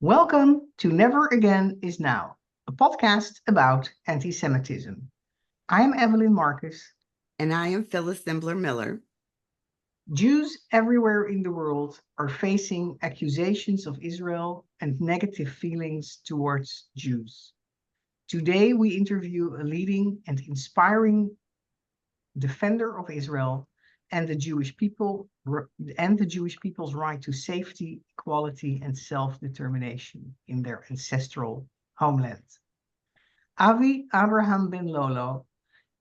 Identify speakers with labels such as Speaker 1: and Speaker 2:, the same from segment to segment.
Speaker 1: Welcome to Never Again is Now, a podcast about anti-Semitism. I am Evelyn Marcus.
Speaker 2: And I am Phyllis Zimbler Miller.
Speaker 1: Jews everywhere in the world are facing accusations of Israel and negative feelings towards Jews. Today, we interview a leading and inspiring defender of Israel and the Jewish people's right to safety, equality, and self-determination in their ancestral homeland. Avi Abraham Ben Lolo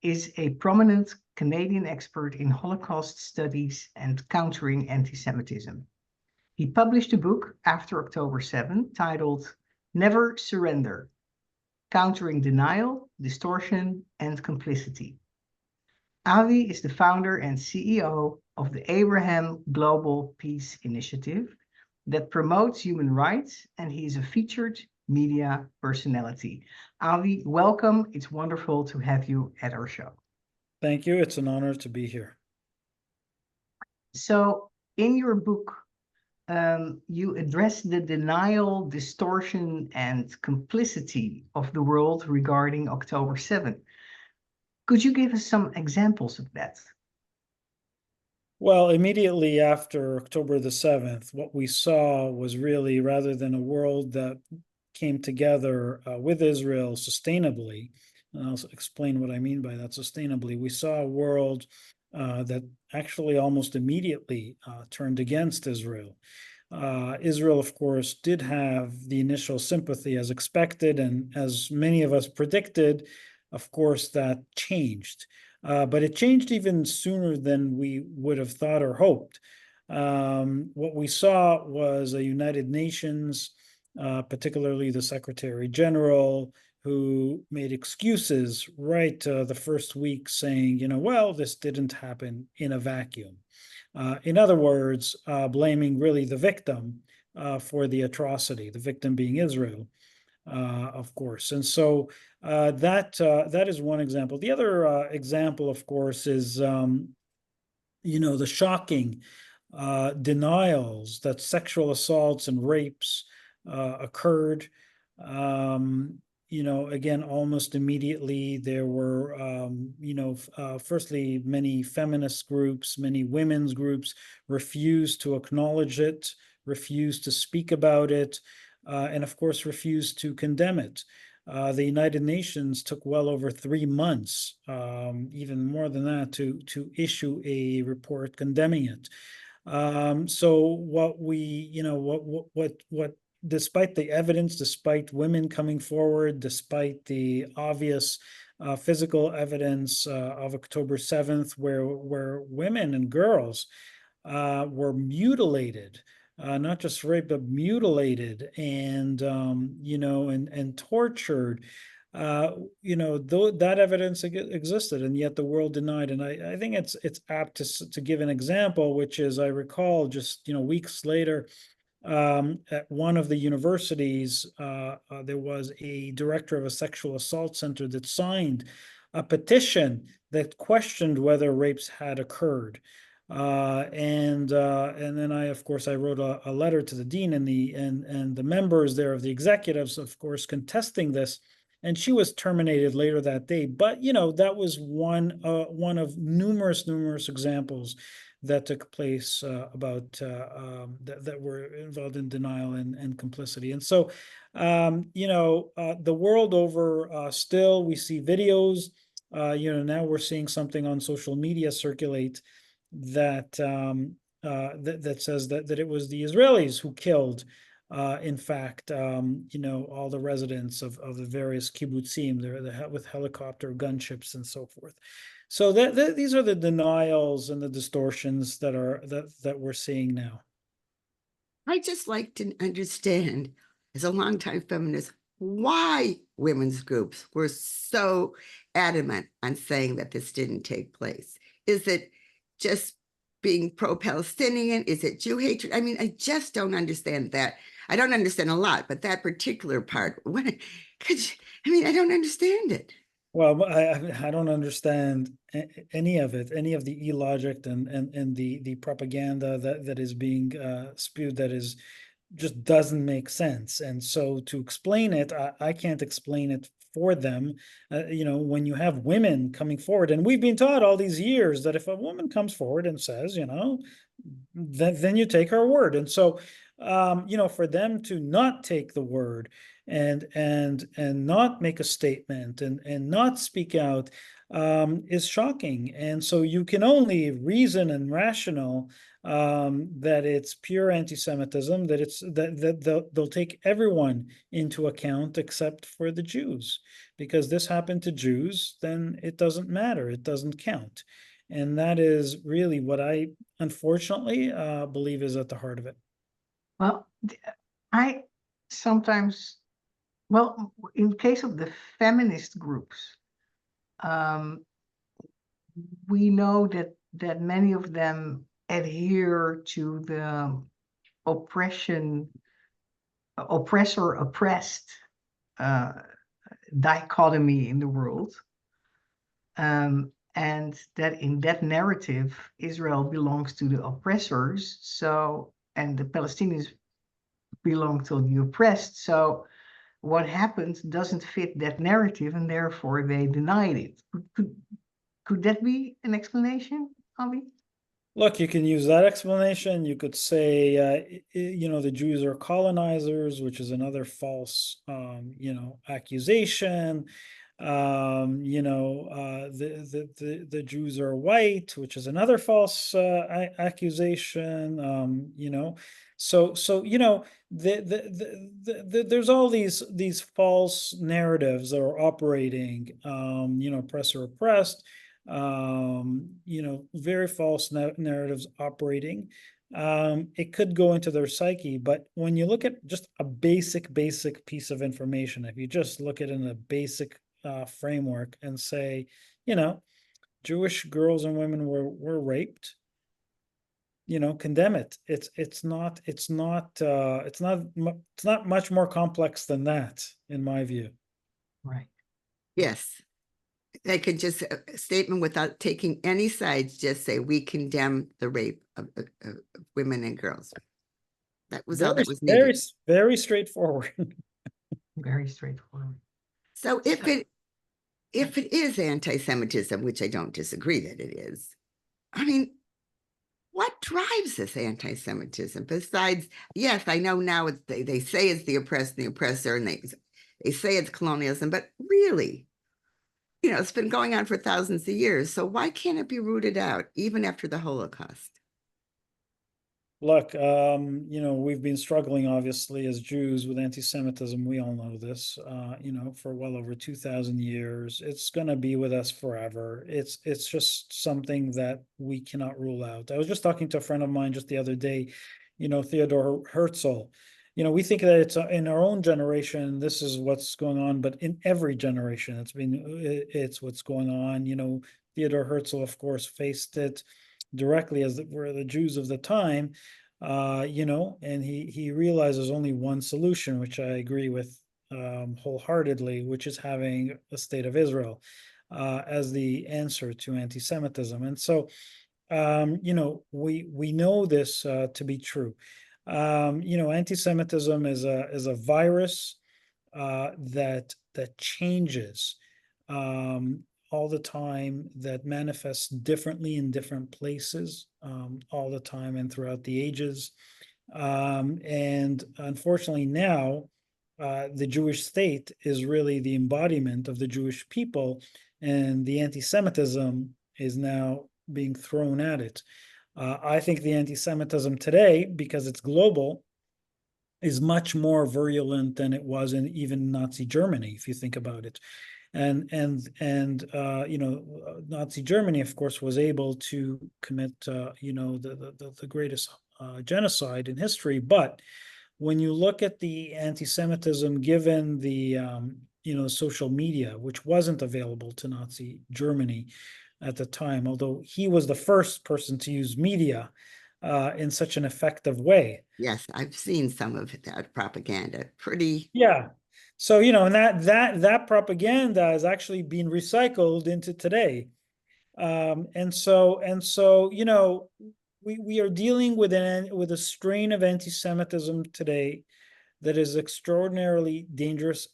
Speaker 1: is a prominent Canadian expert in Holocaust studies and countering anti-Semitism. He published a book after October 7 titled Never Surrender: Countering Denial, Distortion, and Complicity. Avi is the founder and CEO of the Abraham Global Peace Initiative that promotes human rights, and he is a featured media personality. Avi, welcome. It's wonderful to have you at our show.
Speaker 3: Thank you. It's an honor to be here.
Speaker 1: So, in your book, you address the denial, distortion, and complicity of the world regarding October 7. Could you give us some examples of that?
Speaker 3: Well, immediately after October the 7th, what we saw was really, rather than a world that came together with Israel sustainably, and I'll explain what I mean by that sustainably, we saw a world that actually almost immediately turned against Israel. Israel, of course, did have the initial sympathy as expected, and as many of us predicted, of course, that changed. But it changed even sooner than we would have thought or hoped. What we saw was a United Nations, particularly the Secretary General, who made excuses right the first week saying, well, this didn't happen in a vacuum. In other words, blaming really the victim for the atrocity, the victim being Israel. Of course. And so that is one example. The other example, of course, is, the shocking denials that sexual assaults and rapes occurred. Again, almost immediately there were, firstly, many feminist groups, many women's groups refused to acknowledge it, refused to speak about it. And of course, refused to condemn it. The United Nations took well over 3 months, even more than that, to issue a report condemning it. So what despite the evidence, despite women coming forward, despite the obvious physical evidence of October 7th, where women and girls were mutilated. Not just raped, but mutilated and tortured. That evidence existed, and yet the world denied. And I think it's apt to give an example, which is, I recall just weeks later, at one of the universities, there was a director of a sexual assault center that signed a petition that questioned whether rapes had occurred. And then I wrote a letter to the dean and the members there of the executives, of course, contesting this, and she was terminated later that day. But that was one of numerous examples that took place about that were involved in denial and complicity. And so, the world over, still we see videos. Now we're seeing something on social media circulate that says that it was the Israelis who killed, in fact, all the residents of the various kibbutzim there with helicopter gunships and so forth. So these are the denials and the distortions that we're seeing now.
Speaker 2: I just like to understand, as a longtime feminist, why women's groups were so adamant on saying that this didn't take place. Is it just being pro-Palestinian? Is it Jew hatred? I mean, I just don't understand that. I don't understand a lot, but that particular part, I don't understand it.
Speaker 3: Well, I don't understand any of it, any of the illogic and the propaganda that is being spewed, that is just doesn't make sense. And so to explain it, I can't explain it for them. When you have women coming forward, and we've been taught all these years that if a woman comes forward and says, then you take her word. And so, for them to not take the word and not make a statement and not speak out, is shocking. And so you can only reason and rational, that it's pure anti-Semitism, that they'll take everyone into account except for the Jews, because this happened to Jews, then it doesn't matter, it doesn't count. And that is really what I unfortunately believe is at the heart of it.
Speaker 1: Well, I sometimes, well, in case of the feminist groups, um, we know that many of them adhere to the oppression, oppressor oppressed uh, dichotomy in the world, and that in that narrative, Israel belongs to the oppressors, so and the Palestinians belong to the oppressed. So what happened doesn't fit that narrative, and therefore they denied it. Could that be an explanation, Avi?
Speaker 3: Look, you can use that explanation. You could say, the Jews are colonizers, which is another false, accusation. The Jews are white, which is another false accusation. There's all these false narratives that are operating. Oppressor oppressed, very false narratives operating. It could go into their psyche, but when you look at just a basic piece of information, if you just look at it in a basic framework and say, Jewish girls and women were raped, condemn it. It's not much more complex than that, in my view.
Speaker 1: Right.
Speaker 2: Yes. They could just a statement without taking any sides, just say we condemn the rape of women and girls. That was all that was
Speaker 3: Very,
Speaker 2: needed.
Speaker 3: very straightforward.
Speaker 1: Very straightforward.
Speaker 2: So if it is anti-Semitism, which I don't disagree that it is, I mean, what drives this anti-Semitism besides, yes, I know now they say it's the oppressed and the oppressor, and they say it's colonialism, but really, it's been going on for thousands of years. So why can't it be rooted out even after the Holocaust?
Speaker 3: Look, we've been struggling, obviously, as Jews with anti-Semitism. We all know this, for well over 2,000 years. It's going to be with us forever. It's just something that we cannot rule out. I was just talking to a friend of mine just the other day, Theodore Herzl. We think that it's in our own generation, this is what's going on, but in every generation, it's what's going on. Theodore Herzl, of course, faced it directly as were the Jews of the time, and he realizes only one solution, which I agree with wholeheartedly, which is having a state of Israel as the answer to anti-Semitism. And so, we know this to be true. Anti-Semitism is a virus that changes all the time, that manifests differently in different places all the time and throughout the ages. And unfortunately now, the Jewish state is really the embodiment of the Jewish people, and the anti-Semitism is now being thrown at it. I think the anti-Semitism today, because it's global, is much more virulent than it was in even Nazi Germany, if you think about it. And Nazi Germany, of course, was able to commit the greatest genocide in history. But when you look at the anti-Semitism, given the social media, which wasn't available to Nazi Germany at the time, although he was the first person to use media in such an effective way.
Speaker 2: Yes, I've seen some of that propaganda. Pretty.
Speaker 3: Yeah. So, and that propaganda is actually being recycled into today. And so, we are dealing with a strain of anti-Semitism today that is extraordinarily dangerous,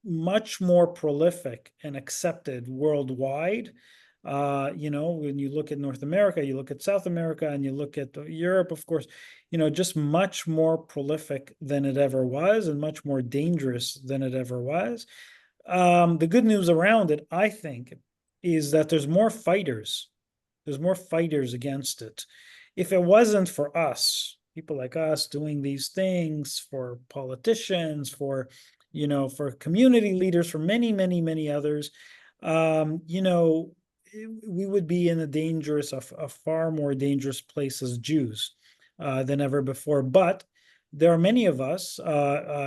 Speaker 3: much more prolific and accepted worldwide. When you look at North America, you look at South America, and you look at Europe, of course, just much more prolific than it ever was and much more dangerous than it ever was. The good news around it, I think, is that there's more fighters. There's more fighters against it. If it wasn't for us, people like us doing these things, for politicians, for community leaders, for many, many, many others, we would be in a far more dangerous place as Jews than ever before. But there are many of us,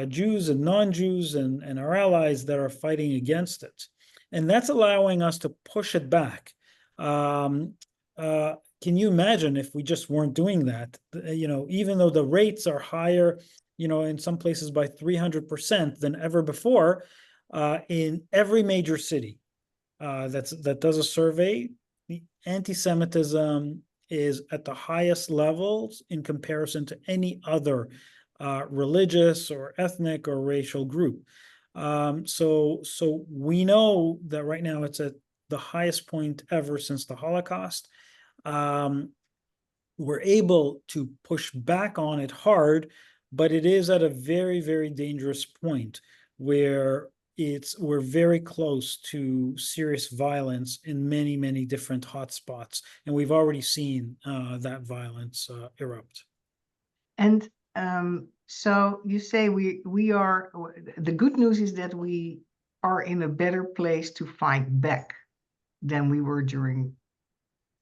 Speaker 3: Jews and non-Jews and our allies, that are fighting against it. And that's allowing us to push it back. Can you imagine if we just weren't doing that? Even though the rates are higher, in some places by 300% than ever before, in every major city that does a survey, the anti-Semitism is at the highest levels in comparison to any other religious or ethnic or racial group. So we know that right now it's at the highest point ever since the Holocaust. We're able to push back on it hard, but it is at a very, very dangerous point where we're very close to serious violence in many, many different hotspots, and we've already seen that violence erupt.
Speaker 1: And so you say we are. The good news is that we are in a better place to fight back than we were during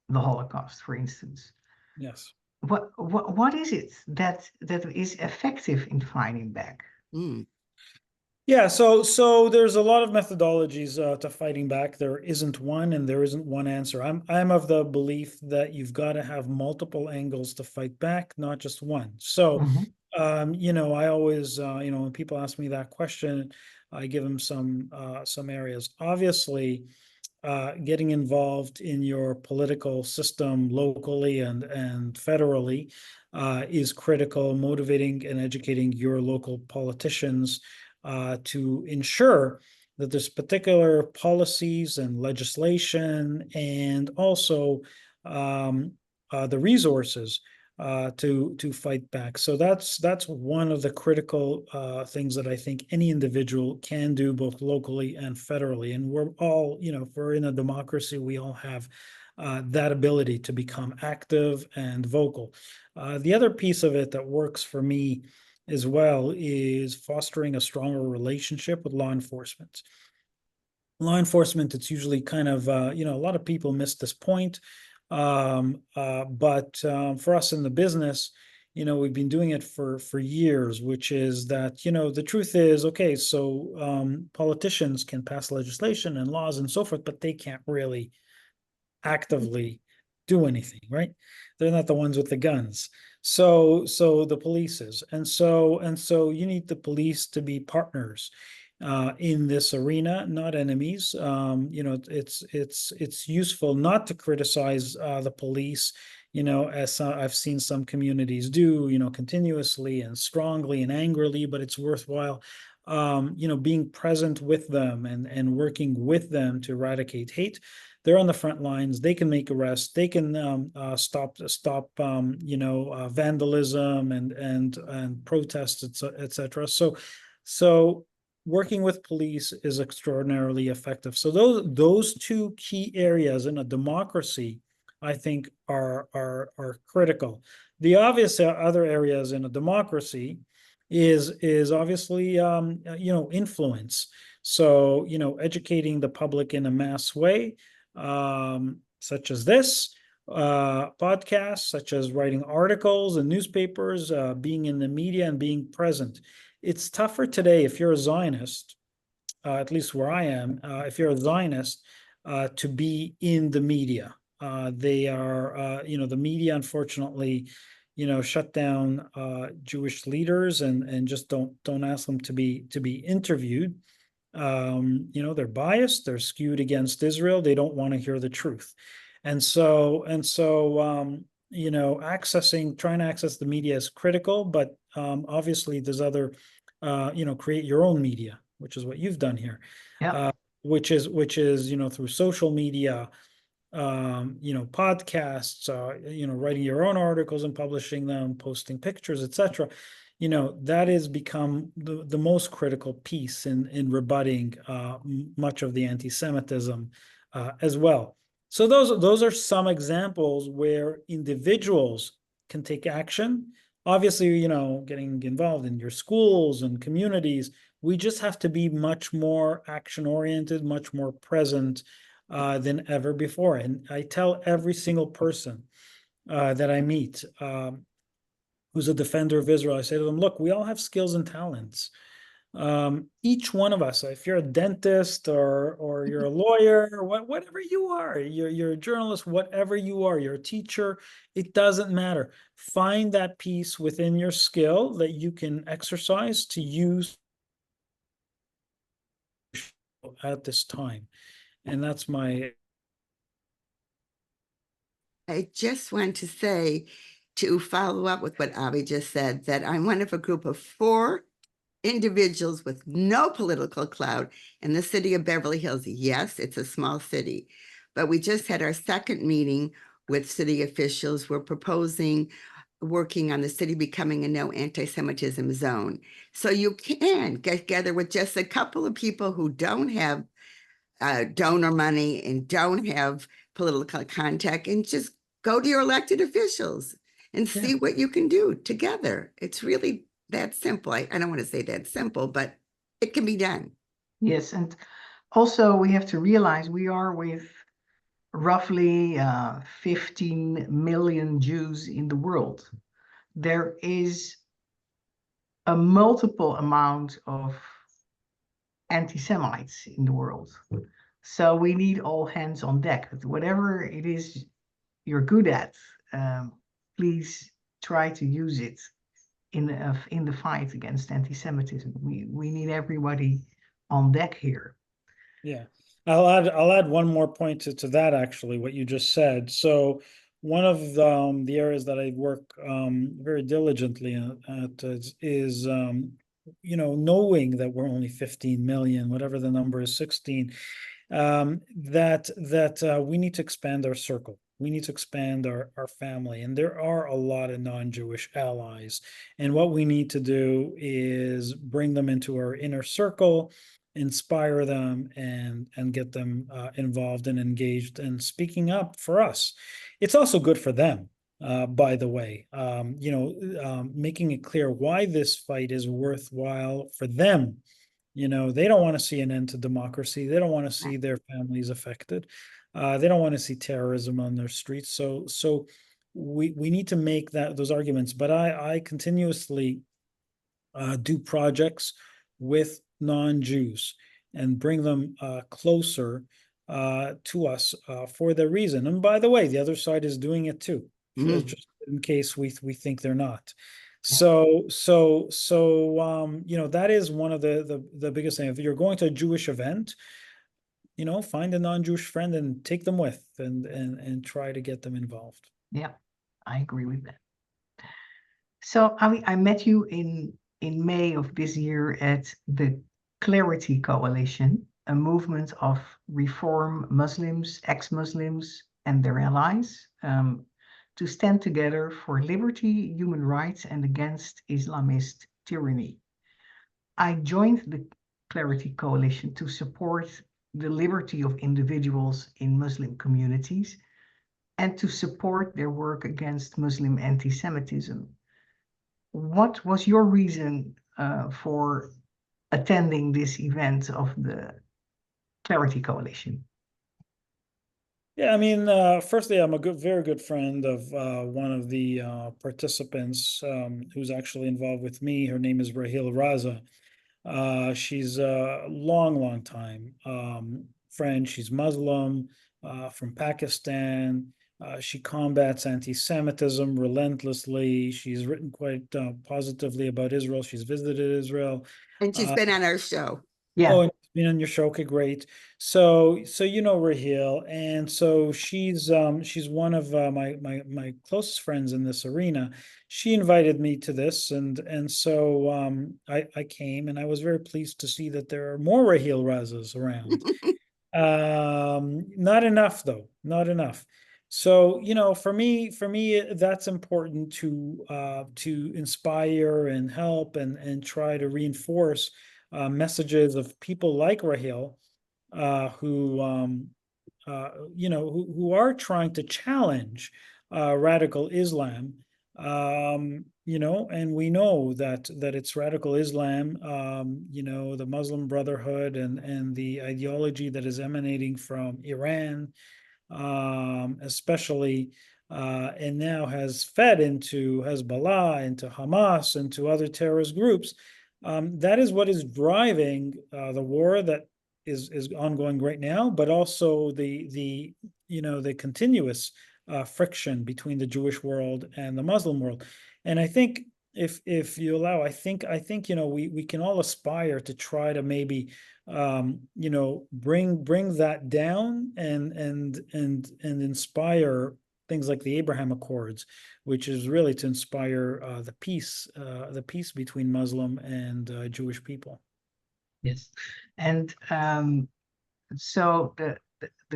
Speaker 1: the Holocaust, for instance.
Speaker 3: Yes.
Speaker 1: What is it that is effective in fighting back?
Speaker 2: Mm.
Speaker 3: Yeah, so there's a lot of methodologies to fighting back. There isn't one, and there isn't one answer. I'm of the belief that you've got to have multiple angles to fight back, not just one. So,
Speaker 1: Mhm.
Speaker 3: I always, when people ask me that question, I give them some areas. Obviously, getting involved in your political system locally and federally is critical. Motivating and educating your local politicians to ensure that there's particular policies and legislation, and also the resources to fight back. So that's one of the critical things that I think any individual can do, both locally and federally. And we're all, if we're in a democracy, we all have that ability to become active and vocal. The other piece of it that works for me as well is fostering a stronger relationship with law enforcement. It's usually kind of, a lot of people miss this point. But for us in the business, we've been doing it for years, which is that, the truth is, okay, so politicians can pass legislation and laws and so forth, but they can't really actively do anything, right? They're not the ones with the guns. So the police is, and so you need the police to be partners in this arena, not enemies. It's useful not to criticize the police, as I've seen some communities do, continuously and strongly and angrily, but it's worthwhile, being present with them and working with them to eradicate hate. They're on the front lines. They can make arrests. They can stop vandalism and protests, etc. So working with police is extraordinarily effective. So those two key areas in a democracy, I think, are critical. The obvious other areas in a democracy is obviously influence. So educating the public in a mass way, such as this podcast, such as writing articles in newspapers, being in the media and being present. It's tougher today if you're a Zionist, at least where I am, if you're a Zionist, to be in the media. They are, the media, unfortunately, shut down Jewish leaders and just don't ask them to be interviewed. They're biased, they're skewed against Israel, they don't want to hear the truth. And so trying to access the media is critical, but obviously there's other, create your own media, which is what you've done here,
Speaker 1: Yeah.
Speaker 3: which is, through social media, podcasts, writing your own articles and publishing them, posting pictures, etc. That has become the most critical piece in rebutting much of the anti-Semitism as well. So those are some examples where individuals can take action. Obviously, getting involved in your schools and communities, we just have to be much more action oriented, much more present than ever before. And I tell every single person that I meet who's a defender of Israel, I say to them, look, we all have skills and talents. Each one of us, if you're a dentist or you're a lawyer, or whatever you are, you're a journalist, whatever you are, you're a teacher, it doesn't matter. Find that piece within your skill that you can exercise to use at this time. And that's my.
Speaker 2: I just want to say, to follow up with what Avi just said, that I'm one of a group of 4 individuals with no political clout in the city of Beverly Hills. Yes, it's a small city, but we just had our second meeting with city officials. We're proposing working on the city becoming a no anti-Semitism zone. So you can get together with just a couple of people who don't have donor money and don't have political contact, and just go to your elected officials and
Speaker 3: Yeah.
Speaker 2: see what you can do together. It's really that simple. I don't want to say that simple, but it can be done.
Speaker 1: Yes, and also we have to realize we are with roughly 15 million Jews in the world. There is a multiple amount of anti-Semites in the world. So we need all hands on deck. Whatever it is you're good at, please try to use it in the fight against anti-Semitism. We need everybody on deck here.
Speaker 3: Yeah, I'll add one more point to that, actually, what you just said. So one of the areas that I work very diligently at is knowing that we're only 15 million, whatever the number is, 16, that we need to expand our circle. We need to expand our family, and there are a lot of non-Jewish allies. And what we need to do is bring them into our inner circle, inspire them, and get them involved and engaged and speaking up for us. It's also good for them, by the way, making it clear why this fight is worthwhile for them. They don't want to see an end to democracy. They don't want to see their families affected. They don't want to see terrorism on their streets. So we need to make those arguments. But I continuously do projects with non-Jews and bring them closer to us for their reason. And by the way, the other side is doing it too, just in case we think they're not. So that is one of the biggest things. If you're going to a Jewish event, find a non-Jewish friend and take them with, and try to get them involved.
Speaker 1: Yeah, I agree with that. So I met you in May of this year at the Clarity Coalition, a movement of reform Muslims, ex-Muslims, and their allies, to stand together for liberty, human rights, and against Islamist tyranny. I joined the Clarity Coalition to support the liberty of individuals in Muslim communities and to support their work against Muslim anti-Semitism. What was your reason for attending this event of the Clarity Coalition?
Speaker 3: Yeah, I mean, firstly, I'm a very good friend of one of the participants who's actually involved with me. Her name is Rahil Raza. She's a long time friend. She's Muslim from Pakistan. She combats anti-Semitism relentlessly. She's written quite positively about Israel. She's visited Israel.
Speaker 2: And she's been on our show.
Speaker 1: Yeah.
Speaker 3: Oh, and she's been on your show. Okay, great. So you know Raheel, and so she's one of my closest friends in this arena. She invited me to this, and so I came, and I was very pleased to see that there are more Raheel Razas around. Not enough though, not enough. So, you know, for me, that's important to inspire and help and try to reinforce messages of people like Rahil, who who are trying to challenge radical Islam. And we know that it's radical Islam, the Muslim Brotherhood and the ideology that is emanating from Iran, especially, and now has fed into Hezbollah, into Hamas, into other terrorist groups. That is what is driving the war that is ongoing right now, but also the continuous friction between the Jewish world and the Muslim world. And I think if you allow, I think we can all aspire to try to maybe bring that down and inspire things like the Abraham Accords, which is really to inspire the peace between Muslim and Jewish people.
Speaker 1: Yes. And so the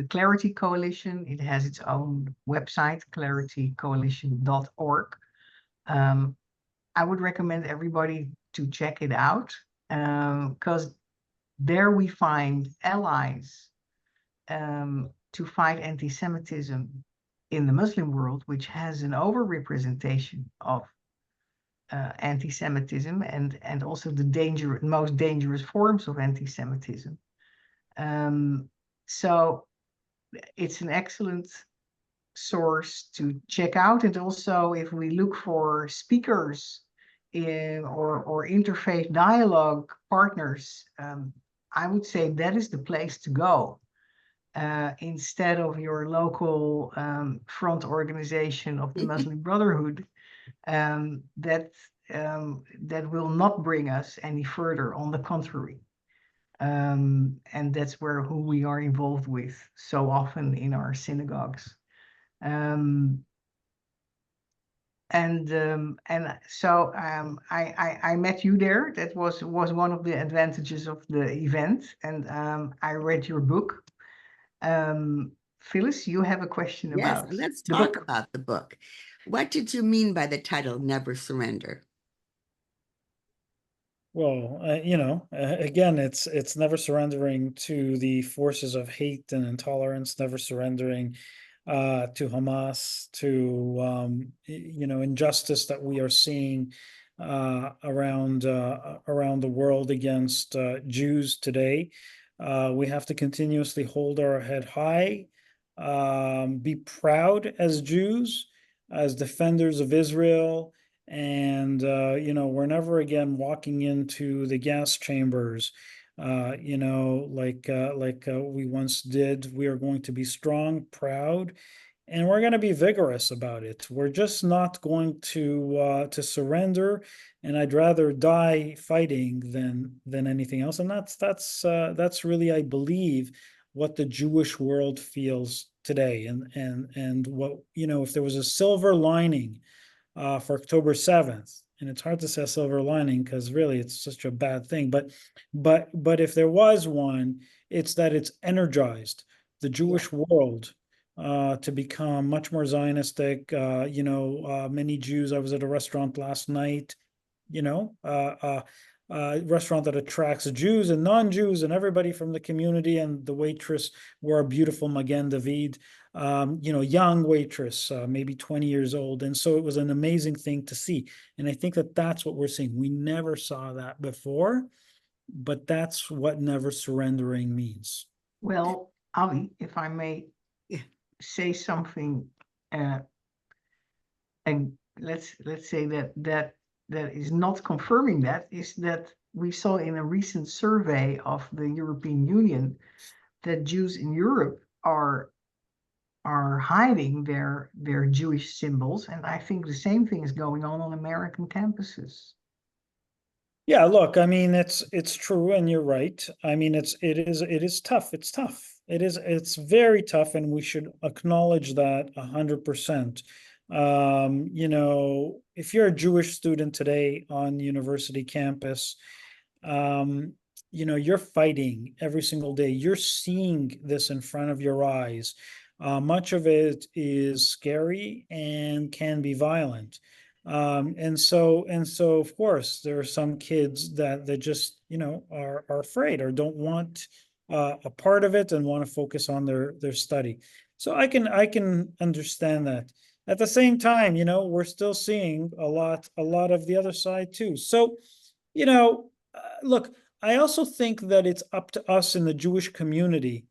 Speaker 1: Clarity Coalition, it has its own website, claritycoalition.org. I would recommend everybody to check it out, because there we find allies to fight anti-Semitism in the Muslim world, which has an overrepresentation of anti-Semitism and also the most dangerous forms of anti-Semitism. So it's an excellent source to check out. And also, if we look for speakers or interfaith dialogue partners, I would say that is the place to go, instead of your local front organization of the Muslim Brotherhood. That will not bring us any further. On the contrary. And that's who we are involved with so often in our synagogues. And so I met you there. That was one of the advantages of the event, and I read your book. Phyllis, you have a question
Speaker 2: Yes,
Speaker 1: about
Speaker 2: let's
Speaker 1: the
Speaker 2: talk
Speaker 1: book.
Speaker 2: about the book. What did you mean by the title, Never Surrender?
Speaker 3: Well, again, it's never surrendering to the forces of hate and intolerance, never surrendering to Hamas, to injustice that we are seeing around the world against Jews today. We have to continuously hold our head high, be proud as Jews, as defenders of Israel, and we're never again walking into the gas chambers, like we once did. We are going to be strong, proud, and we're going to be vigorous about it. We're just not going to surrender, and I'd rather die fighting than anything else. And that's really, I believe, what the Jewish world feels today. And what, if there was a silver lining for October 7th. And it's hard to say a silver lining because really it's such a bad thing. But if there was one, it's that it's energized the Jewish world to become much more Zionistic. Many Jews. I was at a restaurant last night, you know, restaurant that attracts Jews and non-Jews and everybody from the community. And the waitress wore a beautiful Magen David, young waitress, maybe 20 years old. And so it was an amazing thing to see. And I think that that's what we're seeing. We never saw that before, but that's what never surrendering means.
Speaker 1: Well, Ali, if I may
Speaker 2: Yeah.
Speaker 1: say something, and let's say that is not confirming that, is that we saw in a recent survey of the European Union that Jews in Europe are hiding their Jewish symbols, and I think the same thing is going on American campuses.
Speaker 3: Yeah, look, I mean, it's true, and you're right. I mean, it is tough. It's tough. It's very tough, and we should acknowledge that 100%. If you're a Jewish student today on university campus, um, you're fighting every single day. You're seeing this in front of your eyes. Much of it is scary and can be violent. And so of course there are some kids that just are afraid or don't want a part of it and want to focus on their study. So I can understand that. At the same time, we're still seeing a lot of the other side too. So look, I also think that it's up to us in the Jewish community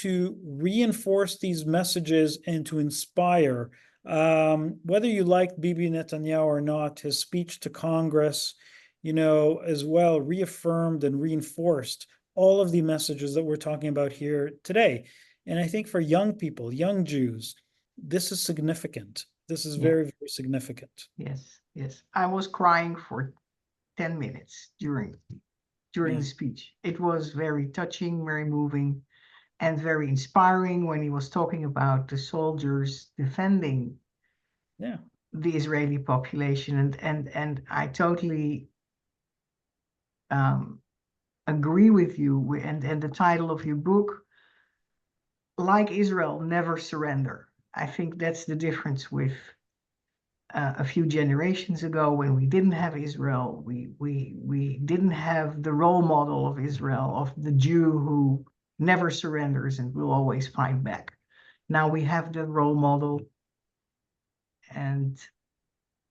Speaker 3: to reinforce these messages and to inspire. Whether you like Bibi Netanyahu or not, his speech to Congress, as well, reaffirmed and reinforced all of the messages that we're talking about here today. And I think for young people, young Jews, this is significant. This is
Speaker 1: Yeah.
Speaker 3: very, very significant.
Speaker 1: Yes, yes. I was crying for 10 minutes during
Speaker 3: Yeah.
Speaker 1: the speech. It was very touching, very moving, and very inspiring when he was talking about the soldiers defending
Speaker 3: Yeah.
Speaker 1: the Israeli population. And I totally um, agree with you. And the title of your book, Like Israel, Never Surrender. I think that's the difference with a few generations ago when we didn't have Israel. We didn't have the role model of Israel, of the Jew who never surrenders and will always fight back. Now we have the role model, and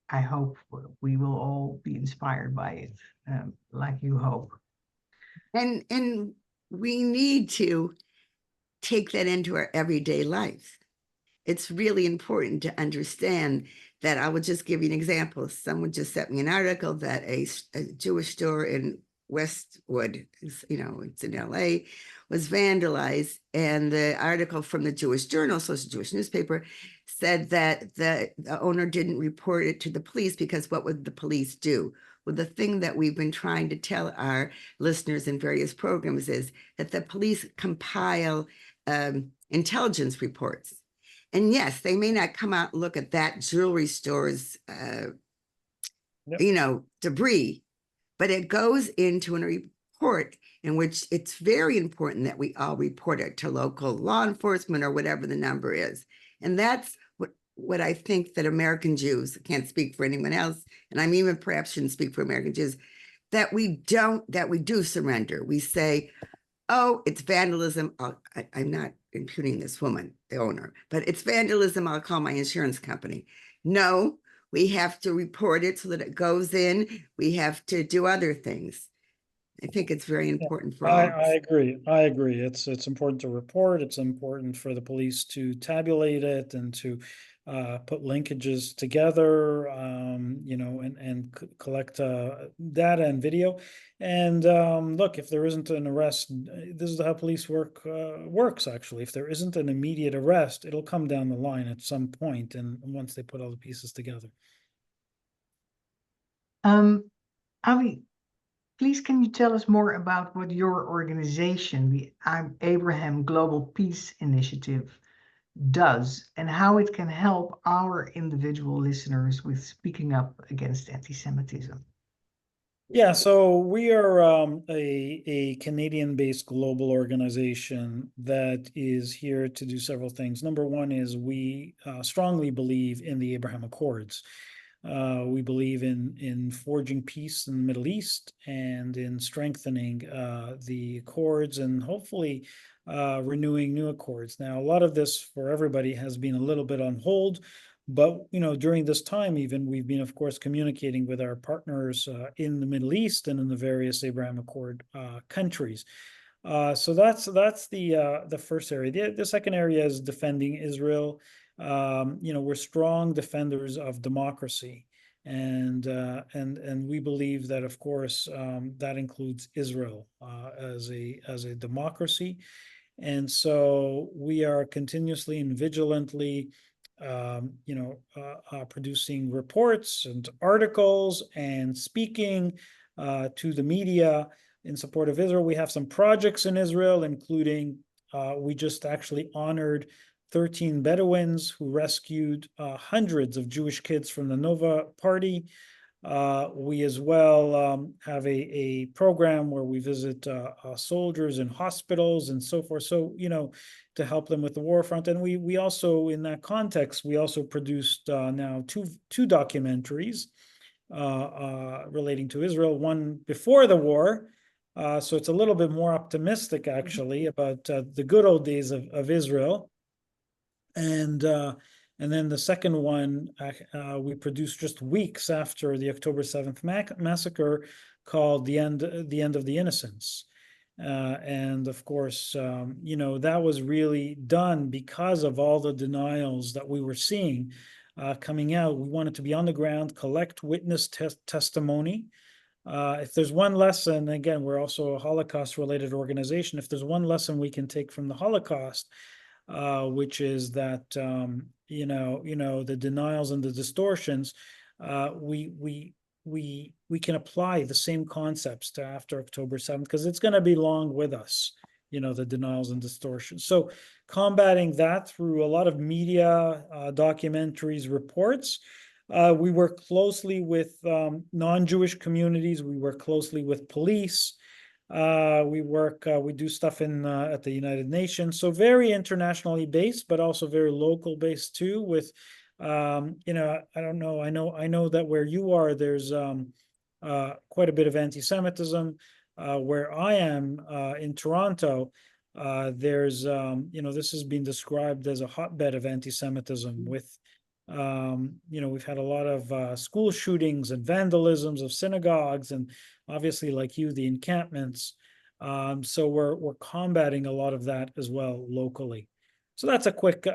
Speaker 1: I hope we will all be inspired by it, like you hope.
Speaker 2: And we need to take that into our everyday life. It's really important to understand that. I will just give you an example. Someone just sent me an article that a Jewish store in Westwood, it's in LA, was vandalized. And the article from the Jewish Journal, so it's a Jewish newspaper, said that the owner didn't report it to the police because what would the police do? Well, the thing that we've been trying to tell our listeners in various programs is that the police compile intelligence reports. And yes, they may not come out and look at that jewelry store's, debris, but it goes into a report in which it's very important that we all report it to local law enforcement or whatever the number is. And that's what I think that American Jews, can't speak for anyone else, and I'm even perhaps shouldn't speak for American Jews, that we do surrender. We say, oh, it's vandalism. I'm not impugning this woman, the owner, but it's vandalism. I'll call my insurance company. No, we have to report it so that it goes in. We have to do other things. I think it's very important for all of
Speaker 3: I
Speaker 2: us.
Speaker 3: agree. I agree. It's important to report. It's important for the police to tabulate it and to put linkages together, and collect data and video. And look, if there isn't an arrest, this is how police works. Actually, if there isn't an immediate arrest, it'll come down the line at some point, and once they put all the pieces together.
Speaker 1: Avi, please, can you tell us more about what your organization, the Abraham Global Peace Initiative, does and how it can help our individual listeners with speaking up against anti-Semitism?
Speaker 3: Yeah, so we are a Canadian-based global organization that is here to do several things. Number one is we strongly believe in the Abraham Accords. We believe in forging peace in the Middle East and in strengthening the accords and hopefully renewing new accords. Now, a lot of this for everybody has been a little bit on hold. But during this time, even we've been, of course, communicating with our partners in the Middle East and in the various Abraham Accord countries. So that's the first area. The second area is defending Israel. We're strong defenders of democracy, and we believe that, of course, that includes Israel as a democracy. And so we are continuously and vigilantly producing reports and articles and speaking to the media in support of Israel. We have some projects in Israel, including we just actually honored 13 Bedouins who rescued hundreds of Jewish kids from the Nova Party. We as well have a program where we visit soldiers in hospitals and so forth. So, to help them with the war front. And we also, in that context, we also produced now two documentaries relating to Israel, one before the war. So it's a little bit more optimistic, actually, about the good old days of Israel. And then the second one we produced just weeks after the October 7th massacre, called the end of the Innocents. And of course, that was really done because of all the denials that we were seeing coming out. We wanted to be on the ground, collect witness testimony. If there's one lesson, again, we're also a Holocaust-related organization. If there's one lesson we can take from the Holocaust, which is that the denials and the distortions, we can apply the same concepts to after October 7th, because it's going to be long with us, the denials and distortions. So combating that through a lot of media, documentaries, reports. We work closely with non-Jewish communities. We work closely with police. We do stuff at the United Nations. So very internationally based, but also very local based too. With, I don't know. I know that where you are, there's quite a bit of anti-Semitism. Where I am in Toronto, there's this has been described as a hotbed of anti-Semitism with. We've had a lot of school shootings and vandalisms of synagogues, and obviously, like you, the encampments. So we're combating a lot of that as well locally. So that's a quick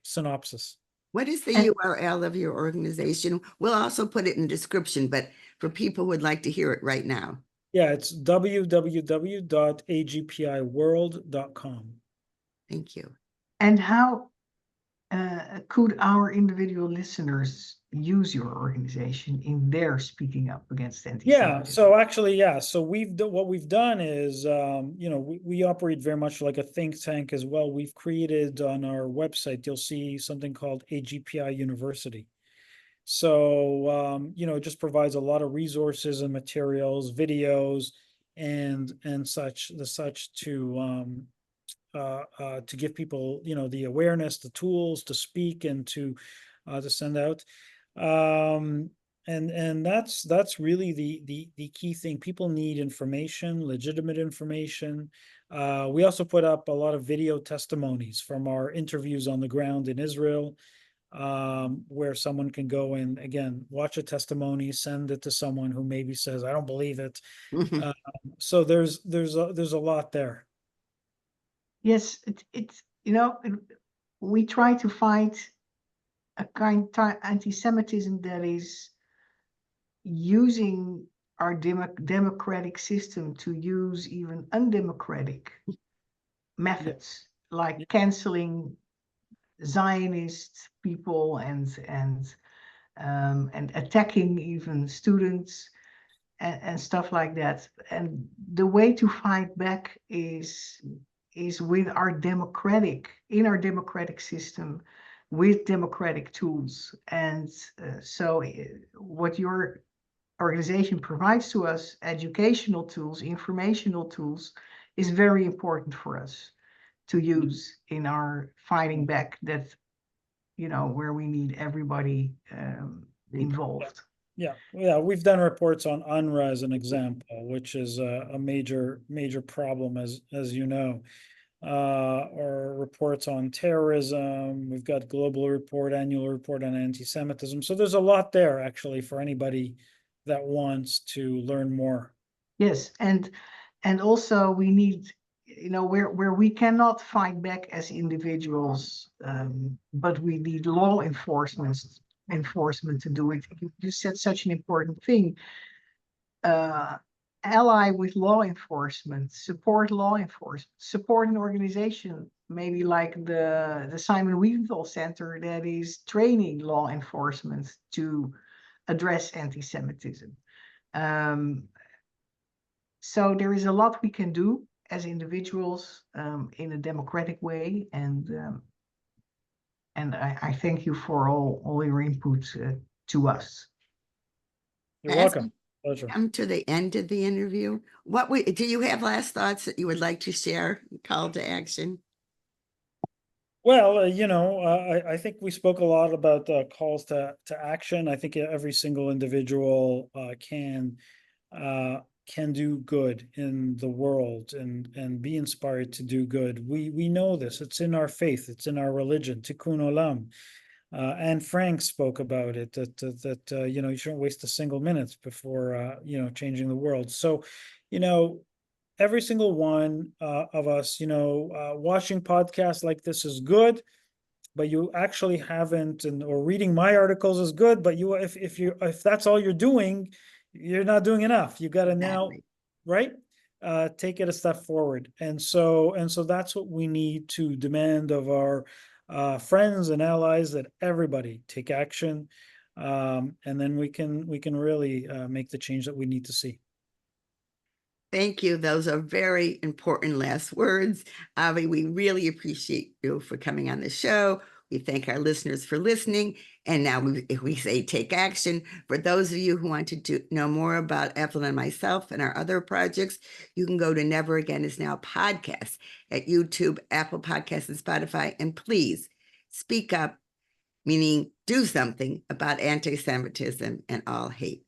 Speaker 3: synopsis.
Speaker 2: What is the URL of your organization? We'll also put it in description, but for people who would like to hear it right now.
Speaker 3: Yeah, it's www.agpiworld.com.
Speaker 2: Thank you.
Speaker 1: And how could our individual listeners use your organization in their speaking up against anti-Semitism?
Speaker 3: Yeah, so actually, so what we've done is, we operate very much like a think tank as well. We've created on our website, you'll see something called AGPI University. So, it just provides a lot of resources and materials, videos, and such to give people, the awareness, the tools to speak and to send out. And that's really the key thing. People need information, legitimate information. We also put up a lot of video testimonies from our interviews on the ground in Israel, where someone can go and, again, watch a testimony, send it to someone who maybe says, I don't believe it. So there's a lot there.
Speaker 1: Yes, we try to fight a kind of anti-Semitism that is using our democratic system to use even undemocratic methods, like canceling Zionist people and attacking even students and stuff like that. And the way to fight back is with our democratic system, with democratic tools. And so what your organization provides to us, educational tools, informational tools, is very important for us to use in our fighting back, that, where we need everybody involved.
Speaker 3: Yeah, we've done reports on UNRWA as an example, which is a major problem, as you know. Or reports on terrorism. We've got global report, annual report on anti-Semitism. So there's a lot there, actually, for anybody that wants to learn more.
Speaker 1: Yes, and also we need, where we cannot fight back as individuals, but we need law enforcement to do it. You said such an important thing. Ally with law enforcement, support law enforcement, support an organization, maybe like the Simon Wiesenthal Center, that is training law enforcement to address anti-Semitism. So there is a lot we can do as individuals in a democratic way, and I thank you for all your input to us.
Speaker 3: You're
Speaker 2: As
Speaker 3: welcome. Pleasure.
Speaker 2: come to the end of the interview, do you have last thoughts that you would like to share? Call to action.
Speaker 3: Well, I think we spoke a lot about calls to action. I think every single individual can do good in the world and be inspired to do good. We know this. It's in our faith. It's in our religion. Tikkun olam. Anne Frank spoke about it, that you shouldn't waste a single minute before changing the world. So, every single one of us, watching podcasts like this is good, but you actually haven't, or reading my articles is good, but if that's all you're doing, you're not doing enough. You got to now,
Speaker 2: Exactly.
Speaker 3: right? Take it a step forward. And so that's what we need to demand of our friends and allies, that everybody take action. And then we can really make the change that we need to see.
Speaker 2: Thank you. Those are very important last words. Avi, we really appreciate you for coming on the show. We thank our listeners for listening. And now we say take action. For those of you who want to know more about Evelyn and myself and our other projects, you can go to Never Again Is Now podcast at YouTube, Apple Podcasts, and Spotify. And please speak up, meaning do something about anti-Semitism and all hate.